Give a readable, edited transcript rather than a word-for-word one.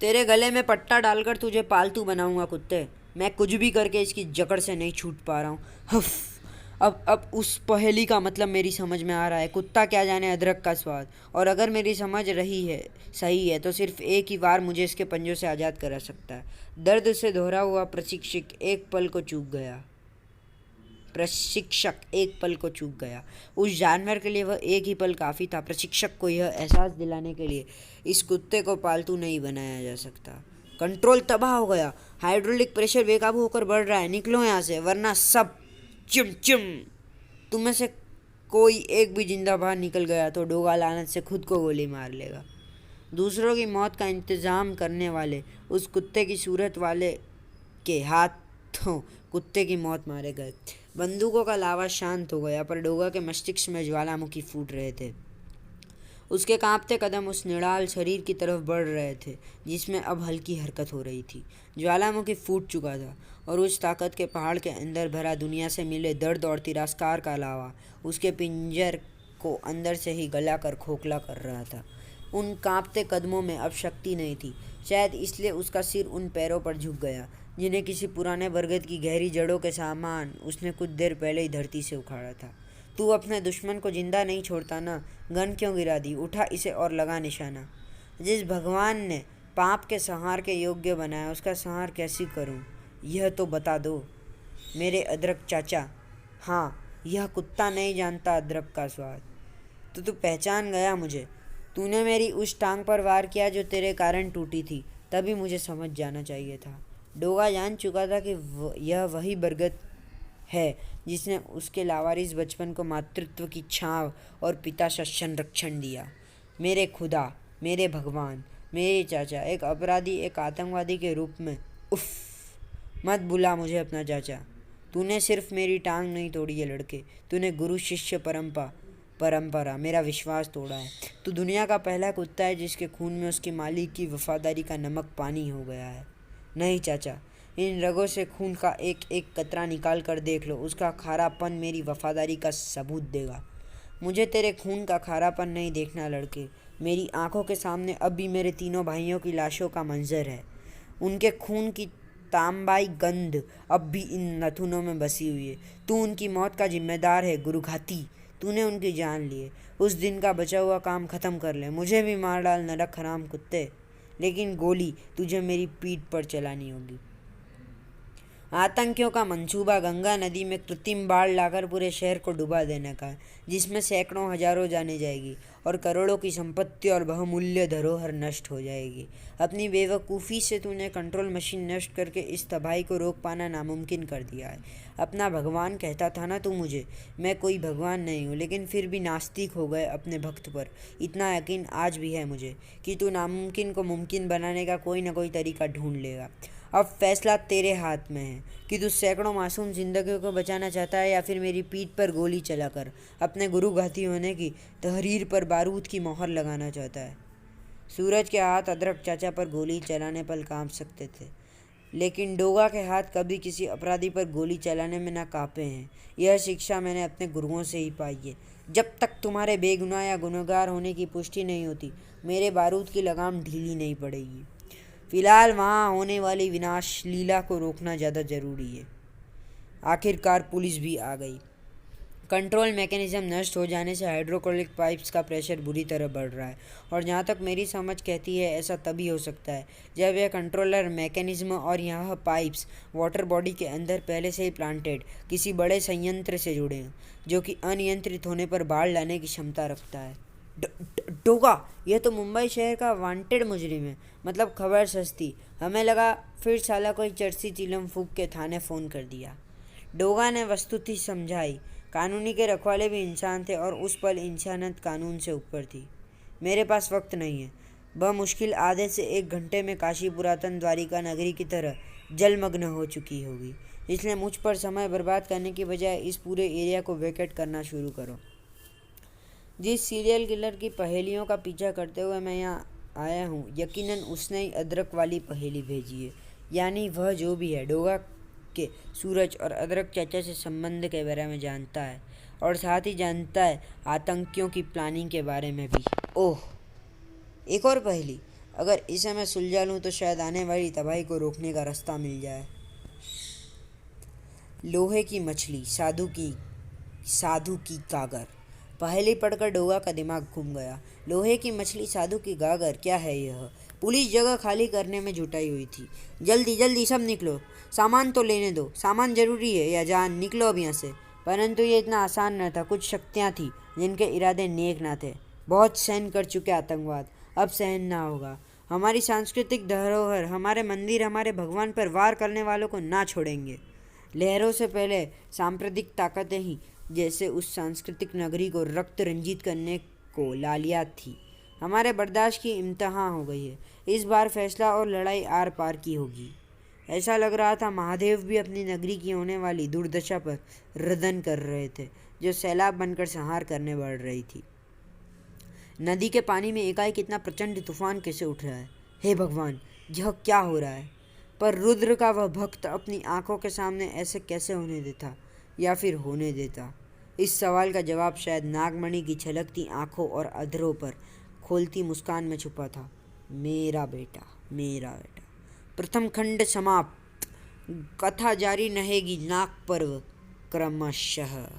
तेरे गले में पट्टा डालकर तुझे पालतू बनाऊंगा कुत्ते। मैं कुछ भी करके इसकी जकड़ से नहीं छूट पा रहा हूँ। हफ। अब उस पहेली का मतलब मेरी समझ में आ रहा है। कुत्ता क्या जाने अदरक का स्वाद। और अगर मेरी समझ रही है सही है तो सिर्फ एक ही बार मुझे इसके पंजों से आज़ाद करा सकता है। दर्द से दोहरा हुआ प्रशिक्षक एक पल को चूक गया। उस जानवर के लिए वह एक ही पल काफ़ी था। प्रशिक्षक को यह एहसास दिलाने के लिए इस कुत्ते को पालतू नहीं बनाया जा सकता। कंट्रोल तबाह हो गया। हाइड्रोलिक प्रेशर बेकाबू होकर बढ़ रहा है। निकलो यहाँ से वरना सब चिम चिम। तुम में से कोई एक भी जिंदा बाहर निकल गया तो डोगा लानत से खुद को गोली मार लेगा। दूसरों की मौत का इंतज़ाम करने वाले उस कुत्ते की सूरत वाले के हाथों कुत्ते की मौत मारे गए। बंदूकों का लावा शांत हो गया पर डोगा के मस्तिष्क में ज्वालामुखी फूट रहे थे। उसके कांपते कदम उस निराल शरीर की तरफ बढ़ रहे थे जिसमें अब हल्की हरकत हो रही थी। ज्वालामुखी फूट चुका था और उस ताकत के पहाड़ के अंदर भरा दुनिया से मिले दर्द और तिरस्कार का अलावा उसके पिंजर को अंदर से ही गलाकर खोखला कर रहा था। उन कांपते कदमों में अब शक्ति नहीं थी। शायद इसलिए उसका सिर उन पैरों पर झुक गया जिन्हें किसी पुराने बरगद की गहरी जड़ों के सामान उसने कुछ देर पहले ही धरती से उखाड़ा था। तू अपने दुश्मन को जिंदा नहीं छोड़ता ना। गन क्यों गिरा दी? उठा इसे और लगा निशाना। जिस भगवान ने पाप के संहार के योग्य बनाया उसका संहार कैसे करूं, यह तो बता दो मेरे अदरक चाचा। हाँ, यह कुत्ता नहीं जानता अदरक का स्वाद। तो तू पहचान गया मुझे। तूने मेरी उस टांग पर वार किया जो तेरे कारण टूटी थी। तभी मुझे समझ जाना चाहिए था। डोगा जान चुका था कि यह वही बरगद है जिसने उसके लावारिस बचपन को मातृत्व की छांव और पिता सा संरक्षण दिया। मेरे खुदा, मेरे भगवान, मेरे चाचा, एक अपराधी, एक आतंकवादी के रूप में। उफ। मत बुला मुझे अपना चाचा। तूने सिर्फ मेरी टांग नहीं तोड़ी है लड़के, तूने गुरु शिष्य परंपरा मेरा विश्वास तोड़ा है। तू दुनिया का पहला कुत्ता है जिसके खून में उसके मालिक की वफादारी का नमक पानी हो गया है। नहीं चाचा, इन रगों से खून का एक एक कतरा निकाल कर देख लो। उसका खारापन मेरी वफादारी का सबूत देगा। मुझे तेरे खून का खारापन नहीं देखना लड़के। मेरी आंखों के सामने अब भी मेरे तीनों भाइयों की लाशों का मंजर है। उनके खून की तांबाई गंध अब भी इन नथुनों में बसी हुई है। तू उनकी मौत का जिम्मेदार है गुरुघाती। तूने उनकी जान ली है। उस दिन का बचा हुआ काम ख़त्म कर ले। मुझे भी मार डाल नरक हराम कुत्ते, लेकिन गोली तुझे मेरी पीठ पर चलानी होगी। आतंकियों का मंसूबा गंगा नदी में कृत्रिम बाढ़ लाकर पूरे शहर को डुबा देने का है, जिसमें सैकड़ों हजारों जाने जाएगी और करोड़ों की संपत्ति और बहुमूल्य धरोहर नष्ट हो जाएगी। अपनी बेवकूफ़ी से तूने कंट्रोल मशीन नष्ट करके इस तबाही को रोक पाना नामुमकिन कर दिया है। अपना भगवान कहता था ना तू मुझे। मैं कोई भगवान नहीं हूँ, लेकिन फिर भी नास्तिक हो गए अपने भक्त पर। इतना यकीन आज भी है मुझे कि तू नामुमकिन को मुमकिन बनाने का कोई ना कोई तरीका ढूंढ लेगा। अब फैसला तेरे हाथ में है कि तू सैकड़ों मासूम जिंदगियों को बचाना चाहता है या फिर मेरी पीठ पर गोली चलाकर अपने गुरुघाती होने की तहरीर पर बारूद की मोहर लगाना चाहता है। सूरज के हाथ अदरक चाचा पर गोली चलाने पर कांप सकते थे, लेकिन डोगा के हाथ कभी किसी अपराधी पर गोली चलाने में ना कांपे हैं। यह शिक्षा मैंने अपने गुरुओं से ही पाई है। जब तक तुम्हारे बेगुनाह या गुनहगार होने की पुष्टि नहीं होती, मेरे बारूद की लगाम ढीली नहीं पड़ेगी। फिलहाल वहाँ होने वाली विनाश लीला को रोकना ज़्यादा ज़रूरी है। आखिरकार पुलिस भी आ गई। कंट्रोल मैकेनिज्म नष्ट हो जाने से हाइड्रोक्लिक पाइप्स का प्रेशर बुरी तरह बढ़ रहा है और जहाँ तक मेरी समझ कहती है ऐसा तभी हो सकता है जब यह कंट्रोलर मैकेनिज्म और यह पाइप्स वाटर बॉडी के अंदर पहले से ही प्लांटेड किसी बड़े संयंत्र से जुड़े हैं जो कि अनियंत्रित होने पर बाढ़ लाने की क्षमता रखता है। डोगा, यह तो मुंबई शहर का वांटेड मुजरिम है। मतलब खबर सस्ती। हमें लगा फिर साला कोई चर्सी चिलम फूक के थाने फ़ोन कर दिया। डोगा ने वस्तुति समझाई। कानूनी के रखवाले भी इंसान थे और उस पल इंसानियत कानून से ऊपर थी। मेरे पास वक्त नहीं है। बमुश्किल आधे से एक घंटे में काशी पुरातन द्वारिका नगरी की तरह जलमग्न हो चुकी होगी। इसलिए मुझ पर समय बर्बाद करने की बजाय इस पूरे एरिया को वैकेट करना शुरू करो। जिस सीरियल किलर की पहेलियों का पीछा करते हुए मैं यहाँ आया हूँ, यकीनन उसने ही अदरक वाली पहेली भेजी है। यानी वह जो भी है डोगा के सूरज और अदरक चाचा से संबंध के बारे में जानता है और साथ ही जानता है आतंकियों की प्लानिंग के बारे में भी। ओह, एक और पहेली। अगर इसे मैं सुलझा लूँ तो शायद आने वाली तबाही को रोकने का रास्ता मिल जाए। लोहे की मछली, साधु की गागर। पहेली पढ़कर डोगा का दिमाग घूम गया। लोहे की मछली, साधु की गागर, क्या है यह? पुलिस जगह खाली करने में जुटाई हुई थी। जल्दी जल्दी सब निकलो, सामान तो लेने दो, सामान जरूरी है या जान, निकलो अब यहाँ से। परंतु ये इतना आसान न था। कुछ शक्तियाँ थीं जिनके इरादे नेक न थे। बहुत सहन कर चुके आतंकवाद, अब सहन ना होगा। हमारी सांस्कृतिक धरोहर, हमारे मंदिर, हमारे भगवान पर वार करने वालों को ना छोड़ेंगे। लहरों से पहले सांप्रदायिक ताकतें ही जैसे उस सांस्कृतिक नगरी को रक्त रंजित करने को लालिया थी। हमारे बर्दाश्त की इम्तहान हो गई है। इस बार फैसला और लड़ाई आर पार की होगी। ऐसा लग रहा था महादेव भी अपनी नगरी की होने वाली दुर्दशा पर रदन कर रहे थे, जो सैलाब बनकर संहार करने बढ़ रही थी। नदी के पानी में एकाएक इतना प्रचंड तूफान कैसे उठ रहा है? हे भगवान, यह क्या हो रहा है? पर रुद्र का वह भक्त अपनी आंखों के सामने ऐसे कैसे होने देता, या फिर होने देता? इस सवाल का जवाब शायद नागमणि की छलकती आंखों और अधरों पर खोलती मुस्कान में छुपा था। मेरा बेटा, मेरा बेटा। प्रथम खंड समाप्त। कथा जारी रहेगी नाग पर्व क्रमशः।